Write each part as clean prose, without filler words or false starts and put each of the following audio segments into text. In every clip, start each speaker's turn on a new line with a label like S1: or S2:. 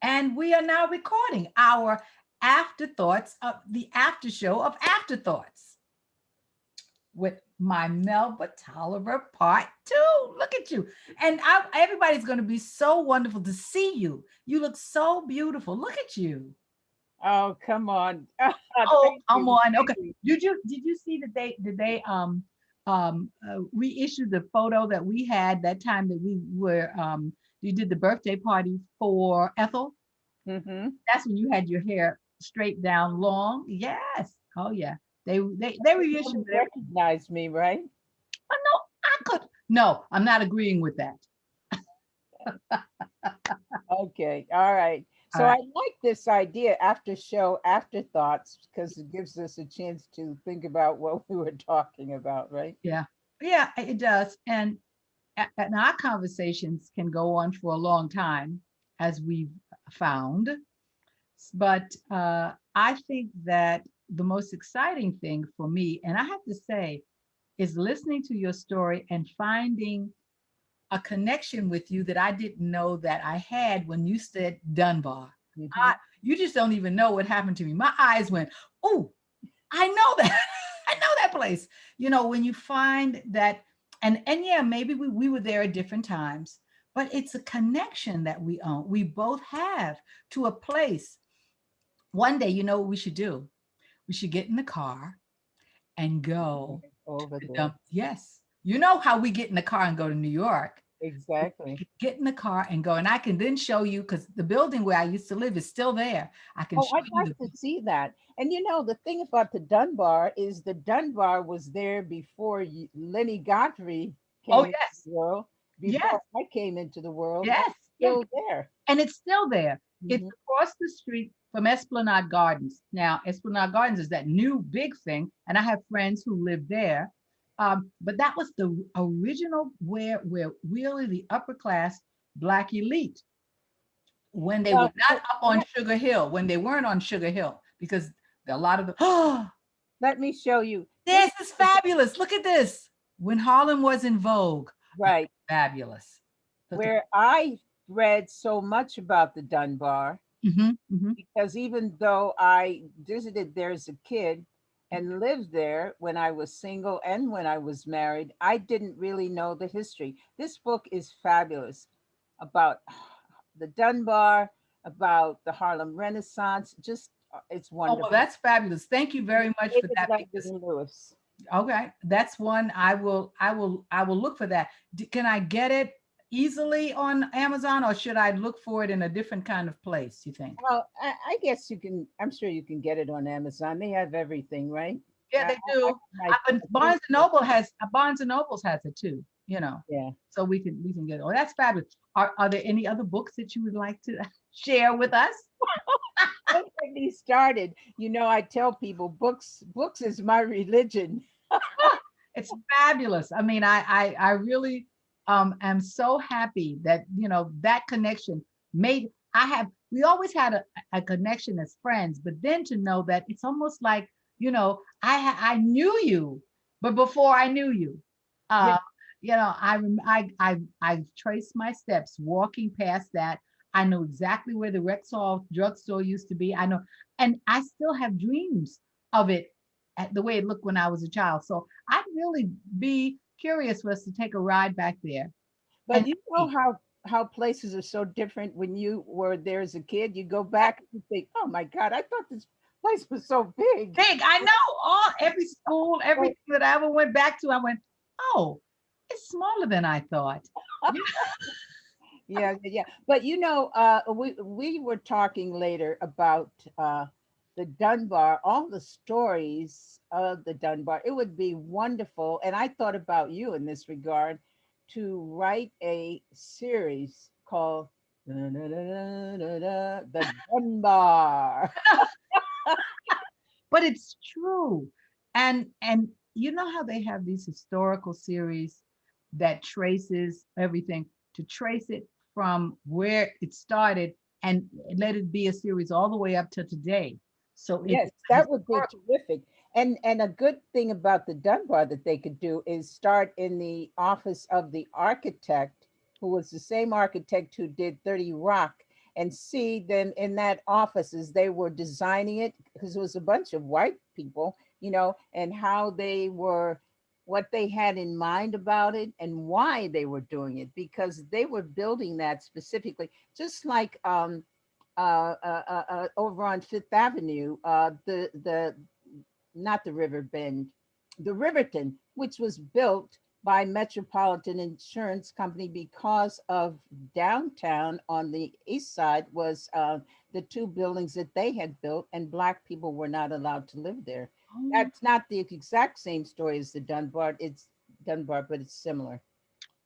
S1: And we are now recording our afterthoughts of the after show of afterthoughts with my Melba Tolliver part two. Look at you. And everybody's going to be so wonderful to see you. You look so beautiful. Look at you.
S2: Oh, come on.
S1: Oh,
S2: Thank
S1: come
S2: you.
S1: on.
S2: Thank
S1: Okay.
S2: you.
S1: Did you see that they reissued the photo that we had that time that we were you did the birthday party for Ethel?
S2: Hmm.
S1: That's when you had your hair straight down long. Yes. Oh yeah. They reissued
S2: Nobody
S1: it.
S2: recognized me, right?
S1: Oh no, I could. No, I'm not agreeing with that.
S2: Okay. All right.
S1: All
S2: So I
S1: right.
S2: like this idea, after show, afterthoughts, because it gives us a chance to think about what we were talking about, right?
S1: Yeah. Yeah, it does. And our conversations can go on for a long time, as we've found. But I think that the most exciting thing for me, and I have to say, is listening to your story and finding a connection with you that I didn't know that I had when you said Dunbar.
S2: Hmm.
S1: I, you just don't even know what happened to me. My eyes went, oh, I know that. I know that place. When you find that, and yeah, maybe we were there at different times, but it's a connection that we own. We both have to a place. One day, you know what we should do? We should get in the car and go to
S2: Over
S1: the
S2: there.
S1: dump. Yes. You know how we get in the car and go to New York.
S2: Exactly.
S1: Get in the car and go. And I can then show you, because the building where I used to live is still there. I can
S2: Oh,
S1: show
S2: I'd
S1: you
S2: like to see that. And the thing about the Dunbar is the Dunbar was there before Lenny Godfrey
S1: oh
S2: came into
S1: yes,
S2: the world,
S1: yes,
S2: before I came into the world, and
S1: yes,
S2: it's
S1: yes.
S2: still there.
S1: And it's still there. It's
S2: Hmm.
S1: across the street from Esplanade Gardens. Now, Esplanade Gardens is that new big thing, and I have friends who live there. But that was the original where really the upper class Black elite, when they were
S2: Well,
S1: not up on Sugar Hill, when they weren't on Sugar Hill, because a lot of the oh,
S2: let me show you. This
S1: this is fabulous. Look at this. When Harlem was in vogue, that's
S2: right
S1: fabulous. That's
S2: where I read so much about the Dunbar,
S1: hmm.
S2: because even though I visited there as a kid and lived there when I was single and when I was married, I didn't really know the history. This book is fabulous about the Dunbar, about the Harlem Renaissance. Just it's
S1: Oh, well,
S2: wonderful.
S1: that's fabulous. Thank you very much for
S2: David
S1: that, because
S2: Langdon Lewis.
S1: okay, that's one I will look for that. Can I get it easily on Amazon, or should I look for it in a different kind of place, you think?
S2: Well, I guess you can. I'm sure you can get it on Amazon. They have everything, right?
S1: Yeah, they
S2: I
S1: do.
S2: might.
S1: But
S2: I think.
S1: Barnes and Nobles has it too.
S2: Yeah.
S1: So we can get it. Oh, that's fabulous. Are there any other books that you would like to share with us?
S2: Don't get me started. I tell people books is my religion.
S1: It's fabulous. I mean, I really am so happy that that connection made. We always had a connection as friends, but then to know that it's almost like I knew you, but before I knew you,
S2: Yeah.
S1: uh, I traced my steps walking past that. I know exactly where the Rexall drugstore used to be. I know, and I still have dreams of it at the way it looked when I was a child. So I'd really be curious for us to take a ride back there
S2: But
S1: and
S2: you know
S1: see.
S2: how places are so different when you were there as a kid. You go back and you think, "Oh my God, I thought this place was so big."
S1: Big, I know every school,
S2: But
S1: everything that I ever went back to, I went, oh, it's smaller than I thought. Yeah.
S2: yeah, yeah, yeah. But we were talking later about the Dunbar, all the stories of the Dunbar. It would be wonderful, and I thought about you in this regard, to write a series called The Dunbar.
S1: But it's true. And you know how they have these historical series that traces everything, to trace it from where it started and let it be a series all the way up to today. So it's
S2: Yes, that would be
S1: historical.
S2: terrific. And a good thing about the Dunbar that they could do is start in the office of the architect, who was the same architect who did 30 Rock, and see them in that office as they were designing it, because it was a bunch of white people, and how they were, what they had in mind about it and why they were doing it, because they were building that specifically, just like over on Fifth Avenue, the not the River Bend, the Riverton, which was built by Metropolitan Insurance Company because of downtown on the east side was the two buildings that they had built, and Black people were not allowed to live there.
S1: Oh,
S2: That's not the exact same story as the Dunbar. It's Dunbar, but it's similar.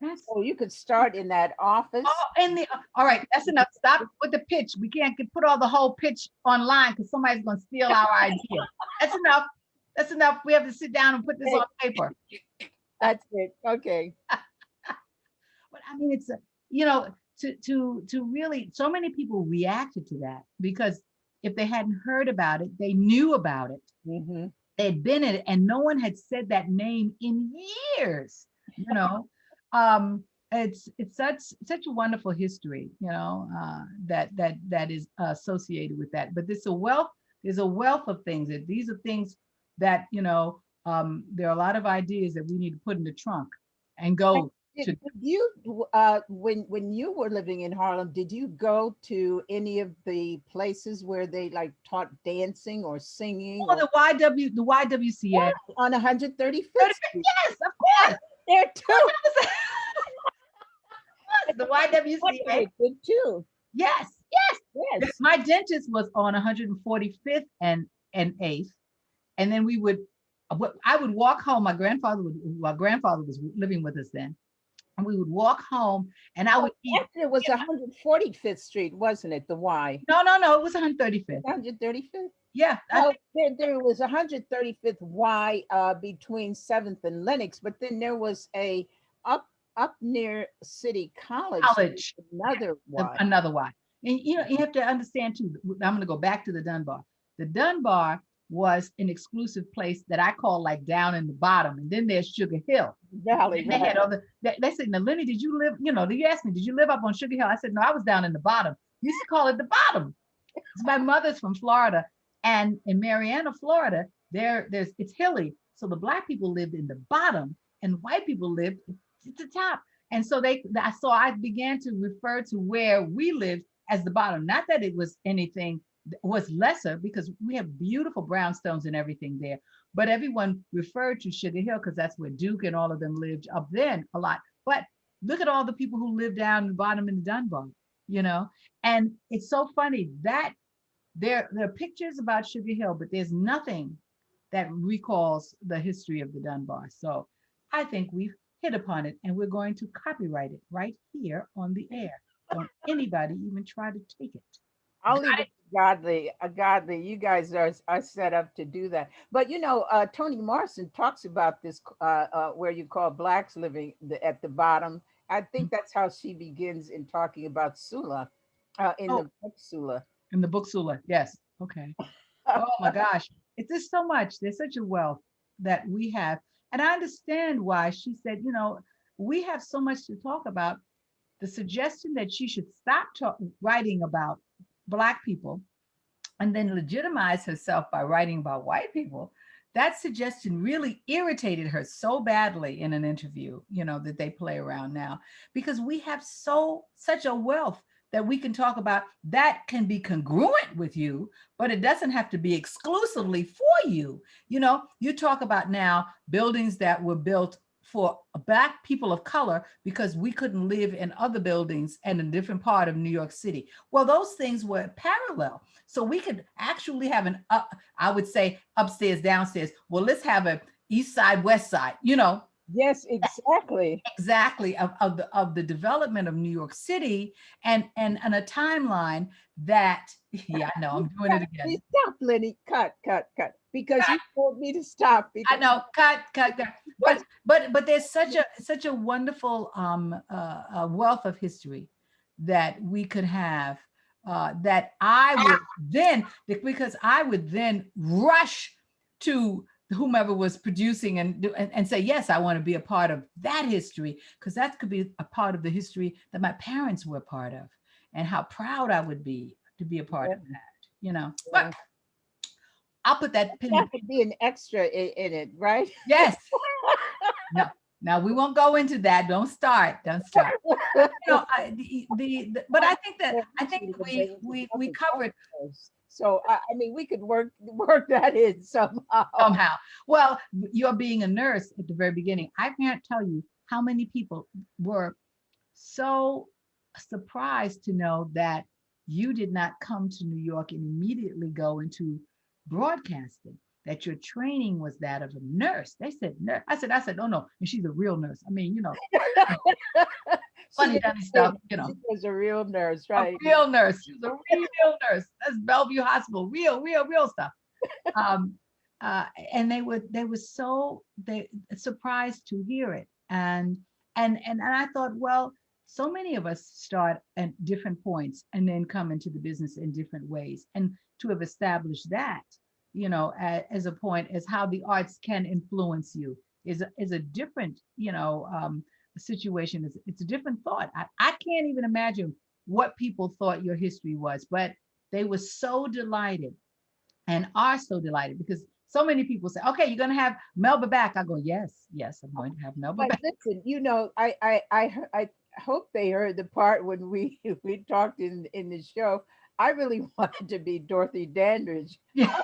S1: that's
S2: So you could start in that office.
S1: and the all right, that's enough. Stop with the pitch. We can't put all the whole pitch online because somebody's gonna steal our idea. That's enough. That's enough. We have to sit down and put this on paper.
S2: That's it. Okay.
S1: But I mean, it's a, you know, to really, so many people reacted to that because if they hadn't heard about it, they knew about it.
S2: Hmm.
S1: They'd been in it, and no one had said that name in years. You know, um, it's such a wonderful history. That is associated with that. But there's a wealth. There's a wealth of things. That these are things that there are a lot of ideas that we need to put in the trunk and go to.
S2: Did you, when you were living in Harlem, did you go to any of the places where they like taught dancing or singing
S1: Oh, the YWCA.
S2: on 135th Street?
S1: Yes, of course.
S2: There too.
S1: The YWCA.
S2: Good too.
S1: Yes, yes.
S2: Yes.
S1: My dentist was on 145th and 8th, and then I would walk home. My grandfather was living with us then, and we would walk home, and I would eat.
S2: Actually, it was 145th Street, wasn't it? The Y.
S1: No, it was 135th.
S2: 135th.
S1: Yeah,
S2: Oh, there was 135th Y between 7th and Lenox, but then there was a up near City College. Another Y.
S1: Another Y. And you have to understand too. I'm going to go back to the Dunbar. The Dunbar was an exclusive place that I call like down in the bottom, and then there's Sugar Hill.
S2: Valley.
S1: And they had other. They said, "Now, Lynnie, did you live? You asked me, did you live up on Sugar Hill?" I said, "No, I was down in the bottom." You used to call it the bottom. My mother's from Florida, and in Marianna, Florida, it's hilly, so the Black people lived in the bottom, and white people lived at the top. And so I began to refer to where we lived as the bottom. Not that it was anything was lesser, because we have beautiful brownstones and everything there, but everyone referred to Sugar Hill because that's where Duke and all of them lived up then a lot. But look at all the people who live down the bottom in the Dunbar, and it's so funny that there are pictures about Sugar Hill, but there's nothing that recalls the history of the Dunbar. So I think we've hit upon it, and we're going to copyright it right here on the air. Don't anybody even try to take it.
S2: I'll leave it to Godly. Godly, you guys are set up to do that. But Toni Morrison talks about this where you call Blacks living at the bottom. I think that's how she begins in talking about Sula, in the book Sula.
S1: In the book Sula, yes. Okay. Oh my gosh, it's just so much. There's such a wealth that we have, and I understand why she said, we have so much to talk about. The suggestion that she should stop writing about Black people and then legitimize herself by writing about white people, that suggestion really irritated her so badly in an interview, that they play around now, because we have such a wealth that we can talk about that can be congruent with you, but it doesn't have to be exclusively for you. You talk about now buildings that were built for Black people of color because we couldn't live in other buildings and in a different part of New York City. Well, those things were parallel. So we could actually have I would say upstairs, downstairs. Well, let's have a east side, west side,
S2: Yes, exactly.
S1: Exactly, of the development of New York City, and a timeline that, yeah, I know, I'm doing it again.
S2: Please stop, Lynnie. Cut. Because you told me to stop.
S1: I know, cut. But there's such a wonderful wealth of history that we could have, that I would then rush to whomever was producing and say, yes, I want to be a part of that history, because that could be a part of the history that my parents were part of. and how proud I would be to be a part
S2: Yeah,
S1: of that, you know.
S2: yeah.
S1: But I'll put that pin.
S2: That could be an extra in it, right?
S1: Yes. No. Now we won't go into that. Don't start. Don't start. But you know, but I think
S2: Eventually, the
S1: we covered
S2: so I mean, we could work that in somehow.
S1: somehow. Well, you're being a nurse at the very beginning. I can't tell you how many people were so surprised to know that you did not come to New York and immediately go into broadcasting, that your training was that of a nurse. They said, nurse. I said, oh no. And she's a real nurse. I mean,
S2: She
S1: funny,
S2: didn't
S1: dummy
S2: say
S1: stuff,
S2: that. She was a real nurse,
S1: a
S2: right?
S1: real nurse. She was a real nurse. That's Bellevue Hospital. Real stuff. Um, and they were so they surprised to hear it, and I thought, well, so many of us start at different points and then come into the business in different ways, and to have established that, as a point as how the arts can influence you is a different, situation. It's a different thought. I can't even imagine what people thought your history was, but they were so delighted and are so delighted because so many people say, okay, you're going to have Melba back. I go, yes, I'm going to have Melba
S2: But
S1: back.
S2: listen, I hope they heard the part when we we talked in the show. I really wanted to be Dorothy Dandridge.
S1: Yeah,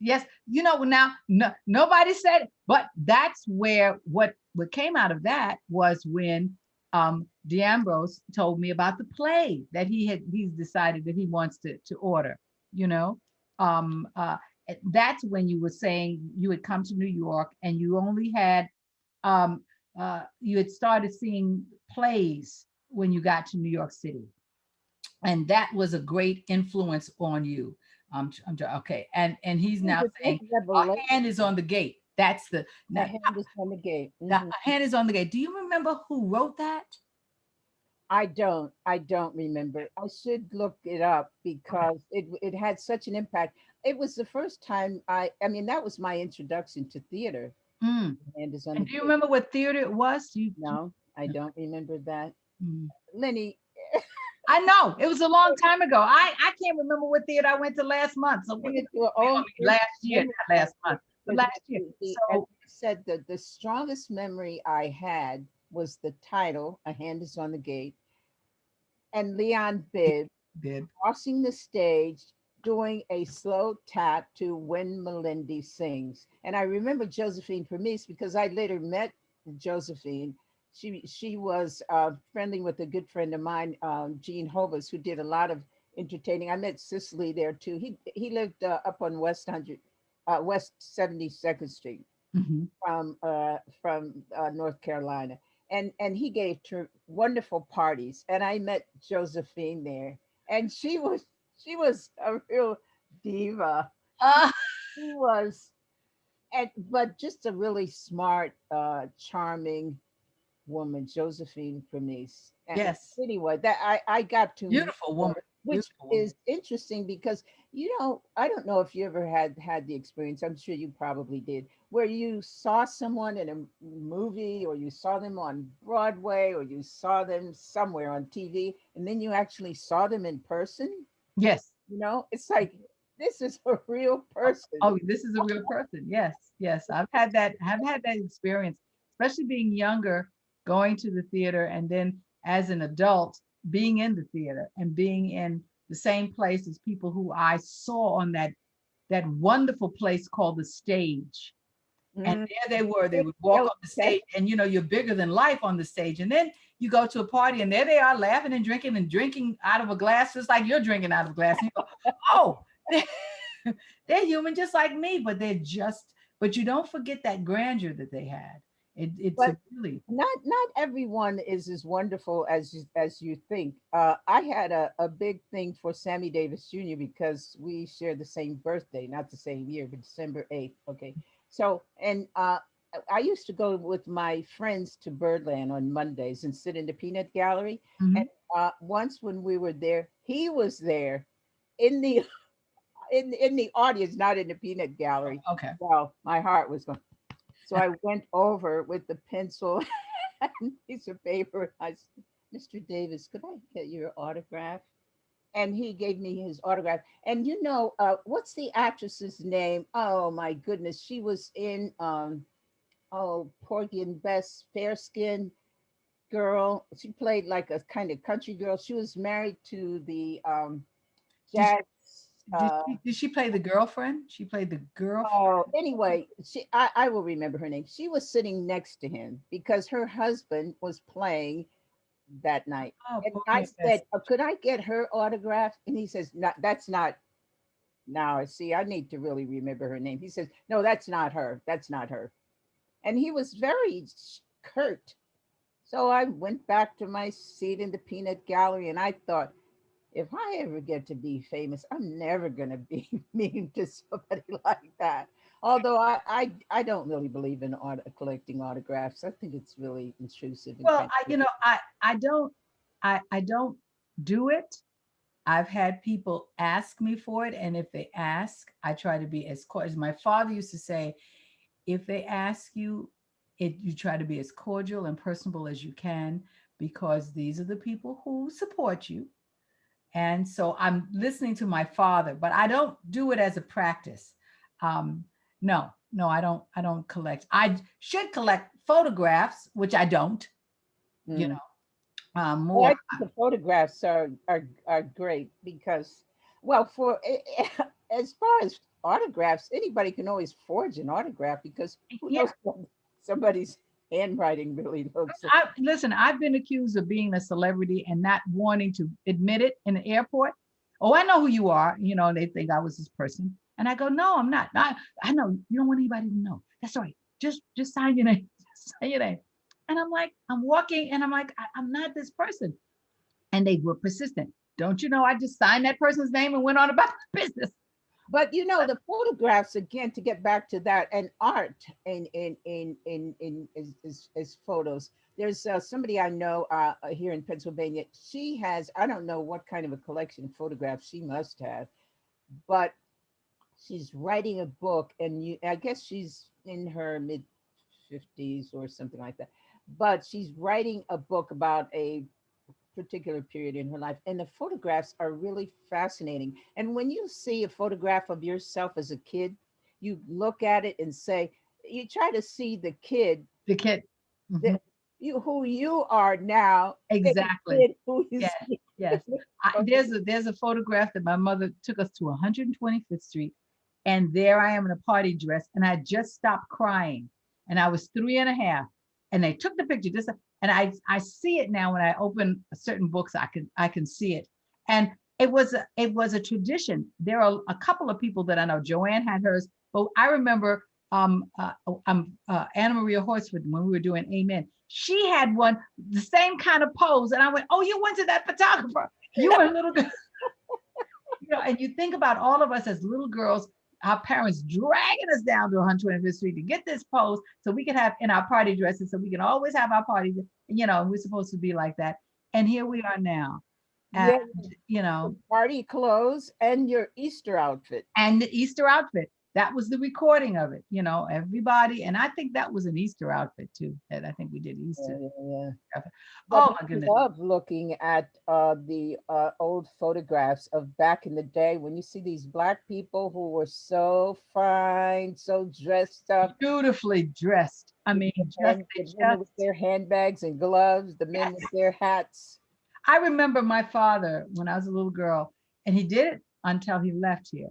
S1: yes. Now, no, nobody said it, but that's where what came out of that was when D'Ambrose told me about the play that he's decided that he wants to order, you know. Um, uh, that's when you were saying you had come to New York and you only had um, you had started seeing plays when you got to New York City, and that was a great influence on you. Okay, and he's
S2: It was
S1: now
S2: a
S1: saying,
S2: big
S1: "Our
S2: revelation.
S1: hand is on the gate." That's the
S2: A
S1: now,
S2: hand is on the gate.
S1: the hand is on the gate. Do you remember who wrote that?
S2: I don't remember. I should look it up
S1: Okay.
S2: because it had such an impact. It was the first time I mean, that was my introduction to theater.
S1: Mm.
S2: And is on the
S1: And do you
S2: gate.
S1: remember what theater it was?
S2: No, I don't remember that.
S1: Mm.
S2: Lenny,
S1: I know it was a long time ago. I can't remember what theater I went to last month. So
S2: bring it to our own
S1: last year,
S2: memory
S1: not
S2: bank.
S1: last month, but
S2: Because
S1: last year.
S2: as
S1: So
S2: I said, the strongest memory I had was the title, A Hand is on the Gate, and Leon Bibb
S1: did.
S2: crossing the stage doing a slow tap to When Melindy Sings. And I remember Josephine Permise because I later met Josephine. She was friendly with a good friend of mine, Gene Hovas, who did a lot of entertaining. I met Cicely there too. He lived up on West 72nd Street
S1: Mhm.
S2: from North Carolina, and he gave wonderful parties, and I met Josephine there, and she was a real diva.
S1: Ah,
S2: She was, and but just a really smart, charming woman, Josephine Bernice. And
S1: yes,
S2: anyway, that I got to meet
S1: beautiful woman,
S2: her, which
S1: beautiful woman.
S2: is interesting because I don't know if you ever had the experience. I'm sure you probably did, where you saw someone in a movie, or you saw them on Broadway, or you saw them somewhere on TV, and then you actually saw them in person.
S1: Yes.
S2: It's like this is a real
S1: Oh,
S2: person.
S1: oh, this is a real person. Yes, yes. I've had that. I've had that experience, especially being younger, going to the theater, and then as an adult, being in the theater and being in the same place as people who I saw on that wonderful place called the stage. And
S2: Mhm.
S1: there they were. They would walk on the
S2: Okay.
S1: stage, and you're bigger than life on the stage. And then you go to a party, and there they are, laughing and drinking out of a glass, just like you're drinking out of a glass. And you go, oh, they're human just like me, but you don't forget that grandeur that they had. It's
S2: But
S1: a really,
S2: not everyone is as wonderful as you think. I had a big thing for Sammy Davis Jr. because we share the same birthday, not the same year, but December 8th. Okay, so and I used to go with my friends to Birdland on Mondays and sit in the peanut gallery. And
S1: mhm.
S2: once when we were there, he was there in the in the audience, not in the peanut gallery.
S1: Okay.
S2: Well, my heart was going. So I went over with the pencil and piece of paper. Mr. Davis, could I get your autograph? And he gave me his autograph. And you know, what's the actress's name? Oh my goodness, she was in oh, Porgy and Bess, fair skinned girl. She played like a kind of country girl. She was married to the
S1: Did
S2: jazz. Uh,
S1: did she play the girlfriend? She played the girlfriend.
S2: oh, anyway, I will remember her name. She was sitting next to him because her husband was playing that night.
S1: Oh,
S2: And I
S1: Porgy and Bess.
S2: said, could I get her autograph? And he says, no, that's not. Now, see, I need to really remember her name. He says, no, that's not her. That's not her. And he was very curt. So I went back to my seat in the peanut gallery and I thought, if I ever get to be famous, I'm never going to be mean to somebody like that. Although I don't really believe in collecting autographs. I think it's really intrusive and
S1: Well,
S2: kind
S1: I,
S2: of.
S1: I don't do it. I've had people ask me for it, and if they ask, I try to be as cordial. As my father used to say, if they ask you, you try to be as cordial and personable as you can, because these are the people who support you. And so I'm listening to my father, but I don't do it as a practice. Um, no, no, I don't. I don't collect. I should collect photographs, which I don't. You
S2: Mm.
S1: know,
S2: Well, I
S1: more.
S2: think the photographs are great because, well, for as far as autographs, anybody can always forge an autograph because who
S1: Yeah,
S2: knows what somebody's handwriting really looks like.
S1: listen. I've been accused of being a celebrity and not wanting to admit it in the airport. Oh, I know who you are. You know, they think I was this person, and I go, no, I'm not. I know you don't want anybody to know. That's all right. Just sign your name. Just sign your name. And I'm like, I'm walking, and I'm like, I'm not this person. And they were persistent. Don't you know? I just signed that person's name and went on about my business.
S2: But you know, the photographs again to get back to that and art in is photos. There's somebody I know here in Pennsylvania. She has I don't know what kind of a collection of photographs she must have, but she's writing a book, and I guess she's in her mid 50s or something like that. But she's writing a book about a particular period in her life. And the photographs are really fascinating. And when you see a photograph of yourself as a kid, you look at it and say, you try to see the kid
S1: The kid. Mhm.
S2: that you who you are now, and the
S1: Exactly.
S2: kid who you
S1: Yes.
S2: see.
S1: Yes. There's a photograph that my mother took us to 125th Street, and there I am in a party dress, and I just stopped crying, and I was 3 and a half, and they took the picture. Just and I see it now when I open certain books, I can see it, and it was a tradition. There are a couple of people that I know. Joanne had hers, but I remember Anna Maria Horsford when we were doing Amen. She had one the same kind of pose, and I went, "Oh, you went to that photographer? You were a little girl." And you think about all of us as little girls, our parents dragging us down to 125th Street to get this pose so we can have in our party dresses, so we can always have our parties. And we're supposed to be like that. And here we are now. And
S2: Yeah,
S1: you know,
S2: party clothes and your Easter outfit.
S1: and the Easter outfit. That was the recording of it, everybody. And I think that was an Easter outfit too. And I think we did Easter.
S2: Yeah, yeah. But
S1: Oh
S2: I
S1: my goodness.
S2: love looking at the old photographs of back in the day when you see these black people who were so fine, so dressed up.
S1: Beautifully dressed. I mean, just
S2: And
S1: they
S2: the women with
S1: just
S2: their handbags and gloves, the men with
S1: yes.
S2: their hats.
S1: I remember my father when I was a little girl, and he did it until he left here.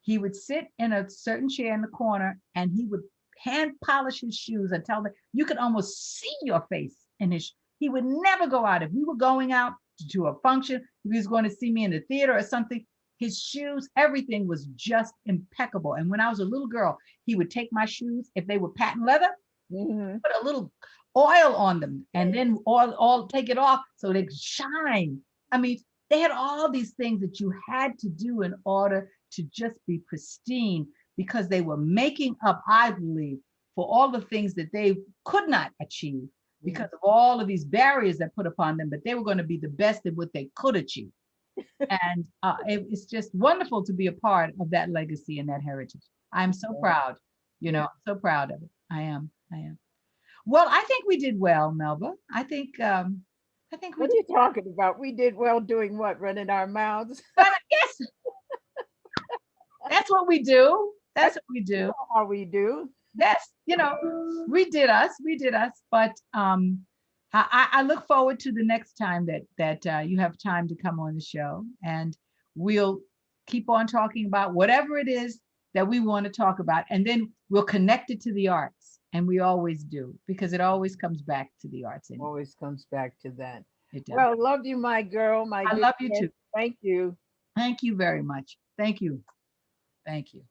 S1: He would sit in a certain chair in the corner and he would hand polish his shoes until you could almost see your face in his. He would never go out. If we were going out to a function, if he was going to see me in the theater or something, his shoes, everything was just impeccable. And when I was a little girl, he would take my shoes, if they were patent leather,
S2: Hmm.
S1: put a little oil on them and then all take it off so they shine. I mean, they had all these things that you had to do in order to just be pristine because they were making up, I believe, for all the things that they could not achieve because of all of these barriers that put upon them, but they were going to be the best at what they could achieve. And it's just wonderful to be a part of that legacy and that heritage. I'm so proud,
S2: Yeah.
S1: so proud of it. I am. Well, I think we did well, Melba. I think I think we
S2: What are
S1: did.
S2: you talking about? We did well doing what? Running our mouths?
S1: But yes, that's what we do. That's
S2: That's
S1: what we do.
S2: how we do.
S1: That's, we did us. But I look forward to the next time that you have time to come on the show, and we'll keep on talking about whatever it is that we want to talk about, and then we'll connect it to the arts, and we always do, because it always comes back to the arts, and
S2: Always comes back to that.
S1: it does.
S2: Well, love you, my girl, my
S1: I
S2: good
S1: love you
S2: friend.
S1: too.
S2: Thank you.
S1: Thank you very much. Thank you. Thank you.